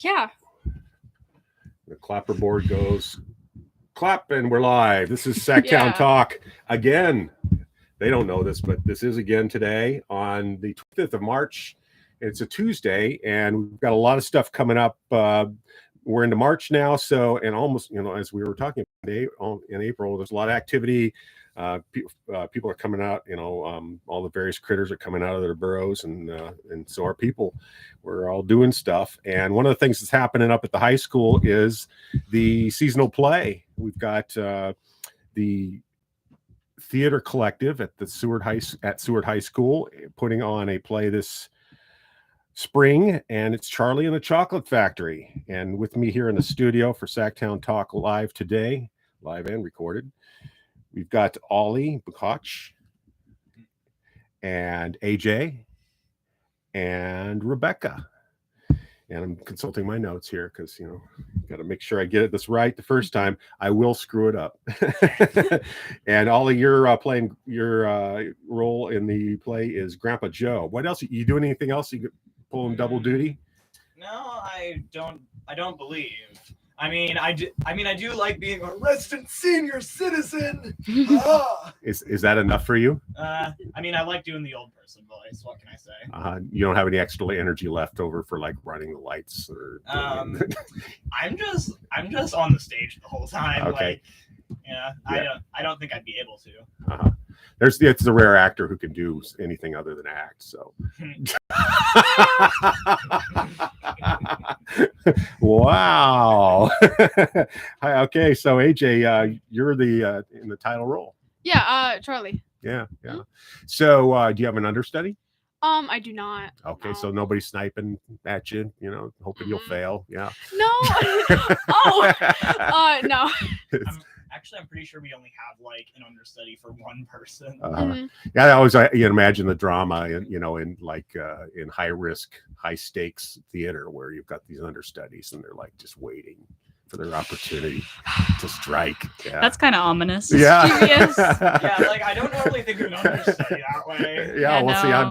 Yeah. The clapperboard goes clap, and we're live. This is Sacktown Yeah. Talk again. They don't know this, but this is again today on the 25th of March. It's a Tuesday, and we've got a lot of stuff coming up. We're into March now, so and almost, as we were talking today in April, there's a lot of activity. People are coming out. All the various critters are coming out of their burrows, and so are people. We're all doing stuff. And one of the things that's happening up at the high school is the seasonal play. We've got the theater collective at the Seward High School putting on a play this spring, and it's Charlie and the Chocolate Factory. And with me here in the studio for Sacktown Talk live today, live and recorded, we've got Ollie, Bukac, and AJ, and Rebecca. And I'm consulting my notes here because, got to make sure I get this right the first time. I will screw it up. And Ollie, you're playing your role in the play is Grandpa Joe. What else? You doing anything else? You pulling double duty? No, I don't believe. I do like being a resident senior citizen. Is that enough for you? I like doing the old person voice. What can I say? You don't have any extra energy left over for like running the lights or. I'm just on the stage the whole time. Okay. I don't think I'd be able to. Uh-huh. It's a rare actor who can do anything other than act. So. Wow. Okay, so AJ, you're the in the title role. Yeah, Charlie. Yeah. So, do you have an understudy? I do not. Okay, so nobody's sniping at you, hoping you'll fail. Yeah. No. No. I'm pretty sure we only have an understudy for one person. Yeah, I always imagine the drama in high risk, high stakes theater where you've got these understudies and they're just waiting for their opportunity to strike. Yeah. That's kind of ominous. Yeah. Yeah, I don't normally think of an understudy that way. Yeah, well, see, I'm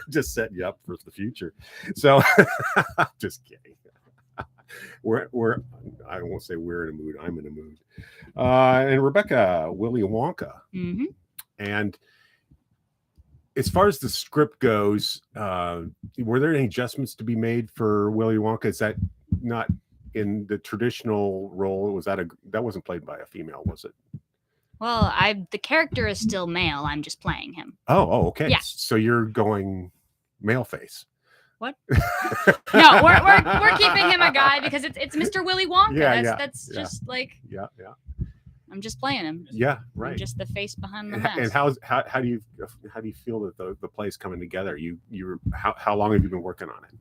just setting you up for the future. So, just kidding. I won't say we're in a mood. I'm in a mood. And Rebecca, Willy Wonka. Mm-hmm. And as far as the script goes, were there any adjustments to be made for Willy Wonka? Is that not in the traditional role? That wasn't played by a female, was it? Well, the character is still male. I'm just playing him. Oh, okay. Yeah. So you're going male face. What? No, we're keeping him a guy because it's Mr. Willy Wonka. That's just Yeah. I'm just playing him. Yeah, right. I'm just the face behind the mask. And how do you feel that the play's coming together? How long have you been working on it?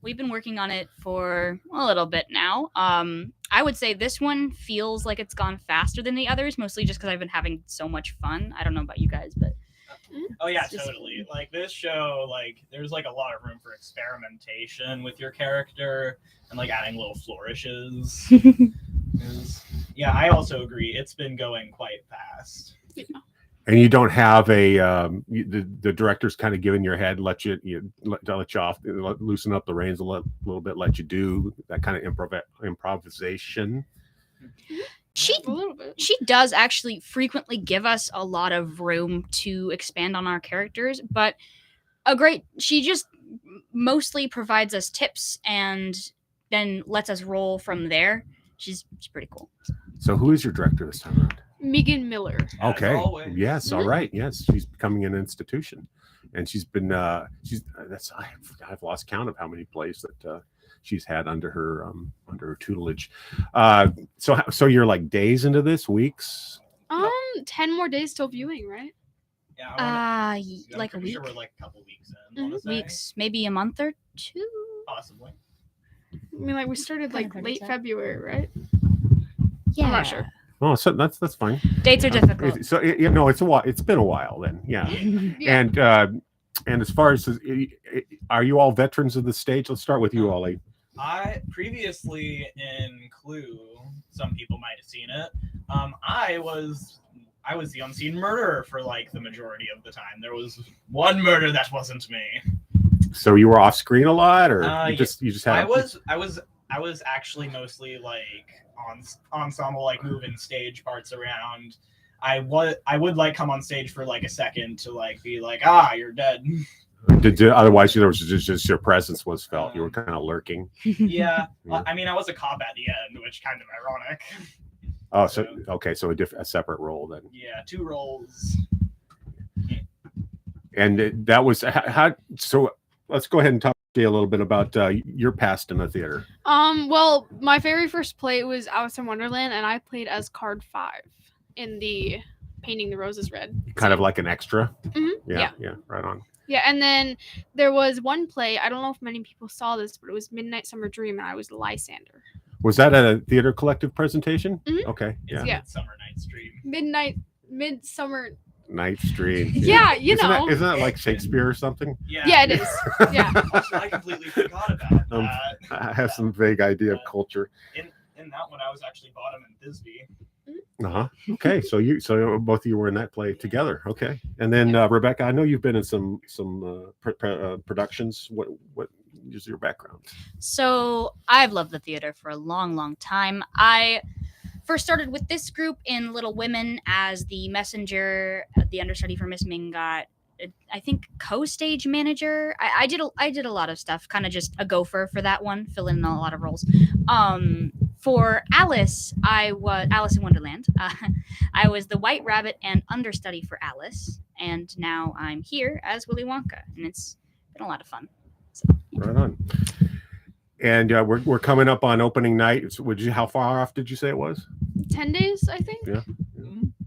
We've been working on it for a little bit now. I would say this one feels like it's gone faster than the others, mostly just because I've been having so much fun. I don't know about you guys, but. Oh yeah, totally. This show, there's a lot of room for experimentation with your character and adding little flourishes. Yeah, I also agree. It's been going quite fast. Yeah. And you don't have the director's kind of giving your head, let you off, loosen up the reins a little bit, let you do that kind of improvisation. She does actually frequently give us a lot of room to expand on our characters, but she just mostly provides us tips and then lets us roll from there. She's pretty cool. So who is your director this time around? Megan Miller. Okay. Yes. All right. Yes. She's becoming an institution, and she's been I've lost count of how many plays that she's had under her tutelage. So you're days into this, weeks? 10 more days till viewing, right? Yeah. Like a week. Sure we're a couple weeks in. Weeks, maybe a month or two. Possibly. We started late February, right? Yeah. I'm not sure. Oh, so that's fine. Dates are difficult. So it's a while. It's been a while then. Yeah. Yeah. And as far as are you all veterans of the stage? Let's start with you, Ollie. I previously in Clue, some people might have seen it. I was the unseen murderer for the majority of the time. There was one murder that wasn't me. So you were off screen a lot, or you Yeah. just had? I was actually mostly like on ensemble, like moving stage parts around. I would like come on stage for like a second to like be like, you're dead. Otherwise there was just your presence was felt. You were kind of lurking. Yeah. Yeah. I mean, I was a cop at the end, which kind of ironic. Oh, so okay, so a separate role then. Yeah, 2 roles. And that was how. So let's go ahead and talk to you a little bit about your past in the theater. Well, my very first play was Alice in Wonderland, and I played as card 5 in the Painting the Roses Red. Kind of like an extra. Mhm, Yeah, yeah. right on. Yeah, and then there was one play. I don't know if many people saw this, but it was Midnight Summer Dream, and I was Lysander. Was that a theater collective presentation? Mhm. Okay, It's yeah. Midsummer Night's Dream. Midsummer. Night's Dream. Yeah, you know. Isn't that like Shakespeare or something? Yeah, it is. Yeah. Also, I completely forgot about that. I have some vague idea of culture. In that one, I was actually Bottom and Thisbe. Okay, so both of you were in that play together. Okay, and then Rebecca, I know you've been in some productions. What is your background? So I've loved the theater for a long, long time. I first started with this group in Little Women as the messenger, the understudy for Miss Mingot. I think co-stage manager. I did a lot of stuff, kind of just a gopher for that one, filling in a lot of roles. For Alice, I was Alice in Wonderland. I was the White Rabbit and understudy for Alice, and now I'm here as Willy Wonka, and it's been a lot of fun. So, Right on. And we're coming up on opening night. So how far off did you say it was? 10 days, I think. Yeah.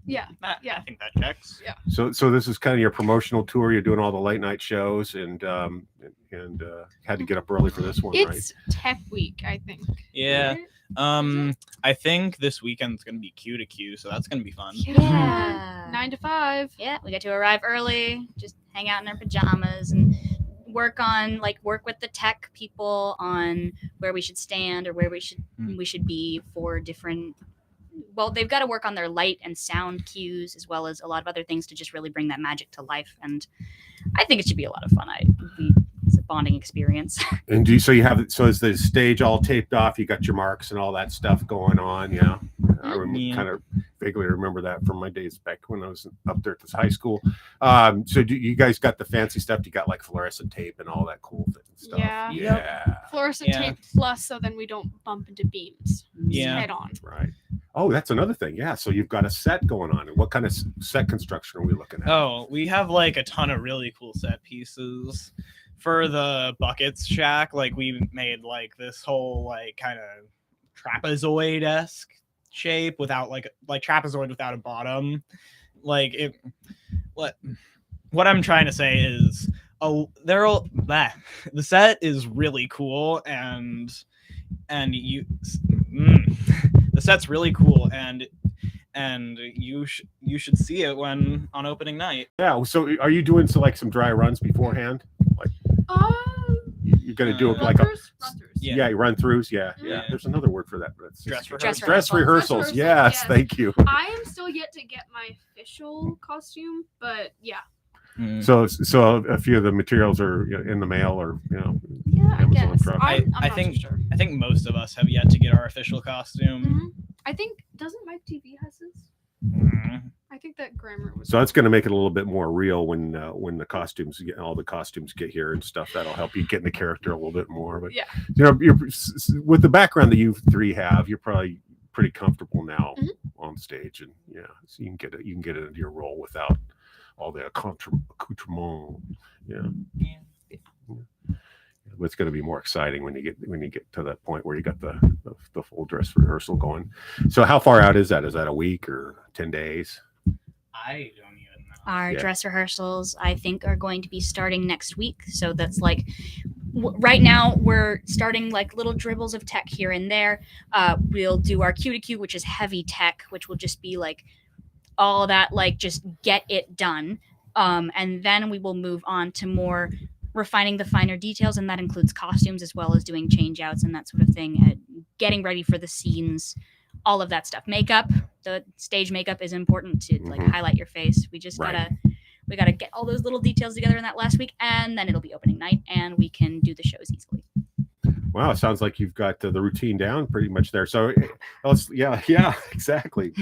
Yeah. I think that checks. Yeah. So this is kind of your promotional tour. You're doing all the late night shows, and had to get up early for this one, right? It's Tech Week, I think. Yeah. Right? I think this weekend's gonna be Q to Q, so that's gonna be fun. Yeah. 9 to 5. yeah, we get to arrive early, just hang out in our pajamas and work with the tech people on where we should stand or where we should be for different. Well, they've got to work on their light and sound cues as well as a lot of other things to just really bring that magic to life. And I think it should be a lot of fun. It's a bonding experience. And is the stage all taped off? You got your marks and all that stuff going on? Yeah. I kind of vaguely remember that from my days back when I was up there at this high school. So do you guys got the fancy stuff? You got like fluorescent tape and all that cool stuff? Yeah. Yeah. Fluorescent tape plus, so then we don't bump into beams. Yeah. Head on. Right. Oh, that's another thing. Yeah. So you've got a set going on. And what kind of set construction are we looking at? Oh, we have like a ton of really cool set pieces. For the Buckets shack, like we made like this whole like kind of trapezoid-esque shape without like trapezoid without a bottom. Like it what I'm trying to say is the set is really cool and the set's really cool and you should see it when on opening night. Yeah. So are you doing some dry runs beforehand? Like you're going to do it like run-throughs? yeah, run-throughs. Yeah. Yeah. There's another word for that, but it's Dress Dress dress rehearsal. rehearsals. Dress rehearsals, Yes, yes. thank you. I am still yet to get my official costume, but yeah. So a few of the materials are in the mail, or Yeah, I Amazon guess. Prime. I'm I not think- too sure. I think most of us have yet to get our official costume. Mhm. I think, doesn't Mike TV has his? Mhm. I think that grammar was. So that's going to make it a little bit more real when the costumes all the costumes get here and stuff. That'll help you get in the character a little bit more. But Yeah. you're with the background that you three have, you're probably pretty comfortable now Mhm. on stage, and so you can get into your role without all the accoutrement. Yeah. But it's going to be more exciting when you get to that point where you got the full dress rehearsal going. So how far out is that? Is that a week or 10 days? I don't even know. Our Yeah. dress rehearsals, I think, are going to be starting next week. So that's like, right now we're starting like little dribbles of tech here and there. We'll do our Q to Q, which is heavy tech, which will just be like all that, like just get it done. And then we will move on to more refining the finer details, and that includes costumes as well as doing change outs and that sort of thing, getting ready for the scenes, all of that stuff. Makeup, the stage makeup is important to like Mhm. highlight your face. We just Right. gotta We got to get all those little details together in that last week, and then it'll be opening night, and we can do the shows easily. Wow, it sounds like you've got the routine down pretty much there. So yeah, exactly.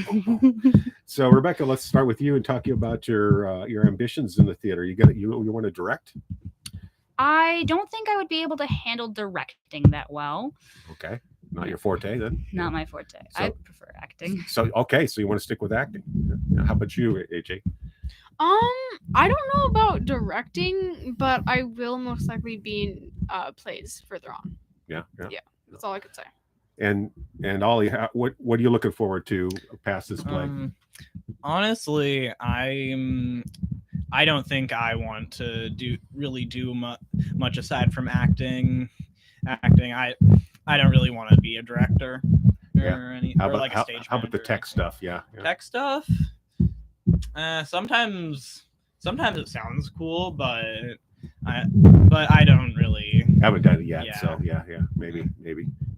So Rebecca, let's start with you and talk about your ambitions in the theater. You want to direct? I don't think I would be able to handle directing that well. Okay, not your forte then. Not my forte. I prefer acting. So you want to stick with acting? How about you, AJ? I don't know about directing, but I will most likely be in plays further on. Yeah. That's all I could say. And Ollie, what are you looking forward to past this play? Honestly, I don't think I want to do much aside from acting. I don't really want to be a director or anything. How about a stage how about the manager. tech stuff? Yeah. Tech stuff. Sometimes it sounds cool, but I don't really. Haven't done it yet, Yeah. so yeah. Maybe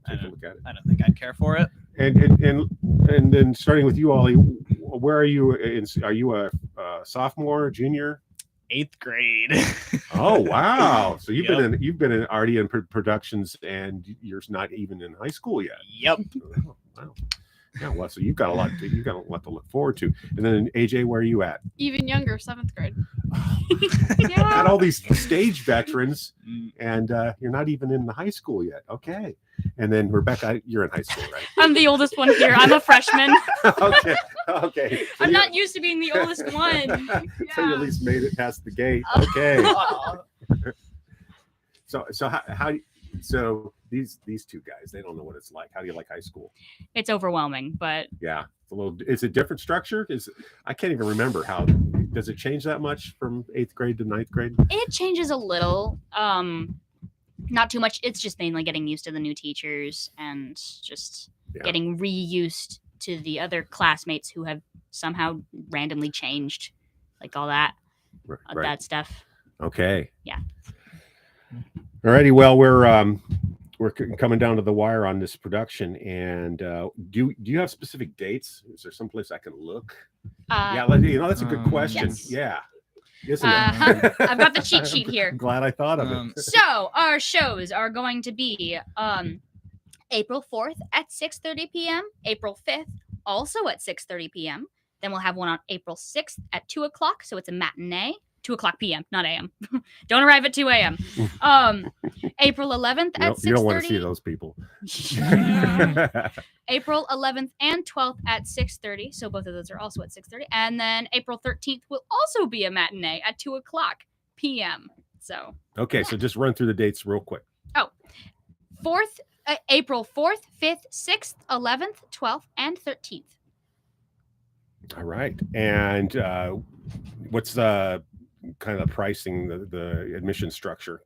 take a look at it. I don't think I'd care for it. And then starting with you, Ollie, where are you? Are you a sophomore, junior? 8th grade. Oh wow! So you've Yep. been already in productions, and you're not even in high school yet. Yep. Oh, wow. Yeah, well, so you've got a lot to look forward to. And then AJ, where are you at? Even younger, 7th grade. Got all these stage veterans, and you're not even in the high school yet. Okay. And then Rebecca, you're in high school, right? I'm the oldest one here. I'm a freshman. Okay. So I'm not used to being the oldest one. So you at least made it past the gate. Okay. So these two guys, they don't know what it's like. How do you like high school? It's overwhelming, but Yeah, it's a little. It's a different structure. I can't even remember how. Does it change that much from 8th grade to 9th grade? it changes a little. Not too much. It's just mainly getting used to the new teachers and just getting reused to the other classmates who have somehow randomly changed, like all that that stuff. Okay. Yeah. Alrighty. Well, we're coming down to the wire on this production, and do you have specific dates? Is there someplace I can look? That's a good question. Yes. Yeah. Isn't it? I've got the cheat sheet here. I'm glad I thought of it. So our shows are going to be April 4th at 6:30 p.m., April 5th also at 6:30 p.m. Then we'll have one on April 6th at 2 o'clock, so it's a matinee. 2 o'clock p.m., not a.m. Don't arrive at 2 a.m. April 11th at 6:30. You don't want to see those people. April 11th and 12th at 6:30. So both of those are also at 6:30. And then April 13th will also be a matinee at 2 o'clock p.m. So Okay, so just run through the dates real quick. April 4th, 5th, 6th, 11th, 12th, and 13th. All right. And what's the kind of pricing, the admission structure?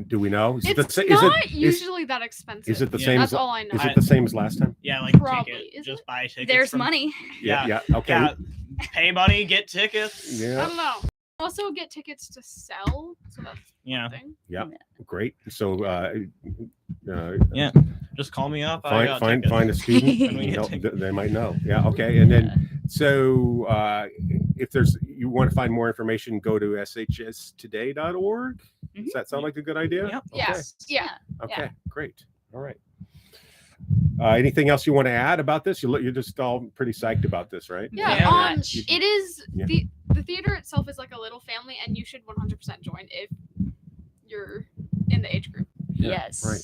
Do we know? It's not usually that expensive. Is it the Yeah. same? That's all I know. Is it the same as last time? Yeah, Probably, ticket. is Just it? buy tickets. There's from- money. Yeah. Okay. Yeah, pay money, get tickets. I Yeah. don't know. Also get tickets to sell. So that's Yeah. the thing. Great. So Just call me up. find a student. And we get tickets. They might know. Yeah. Okay. And then so if you want to find more information, go to shstoday.org. Does that sound like a good idea? Yep. Okay. Yes. Yeah. Okay. Great. All right. Anything else you want to add about this? You're just all pretty psyched about this, right? Yeah. Yeah. It is Yeah. the theater itself is like a little family, and you should 100% join if you're in the age group. Yes. Right.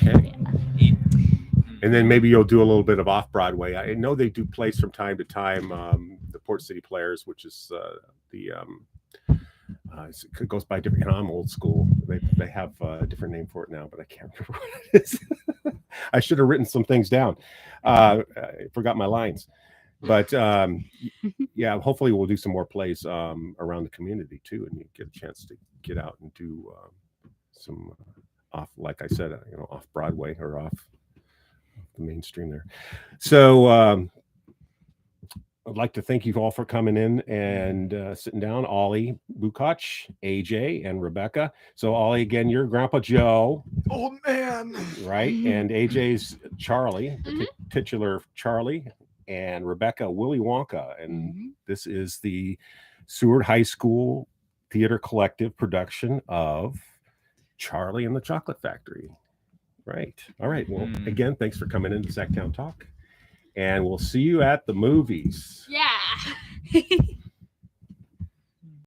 Okay. And then maybe you'll do a little bit of off Broadway. I know they do plays from time to time. The Port City Players, which is it goes by different. I'm old school. They have a different name for it now, but I can't remember what it is. I should have written some things down. I forgot my lines. But yeah, hopefully we'll do some more plays around the community too, and you get a chance to get out and do some off, like I said, off Broadway or off the mainstream there. So I'd like to thank you all for coming in and sitting down. Ollie, Bukac, AJ, and Rebecca. So Ollie, again, you're Grandpa Joe. Old man. Right? And AJ's Charlie, the titular Charlie. and Rebecca Willy Wonka. And Mhm. this is the Seward High School Theater Collective production of Charlie and the Chocolate Factory. Right. All right. Well, again, thanks for coming into Sacktown Talk. And we'll see you at the movies. Yeah.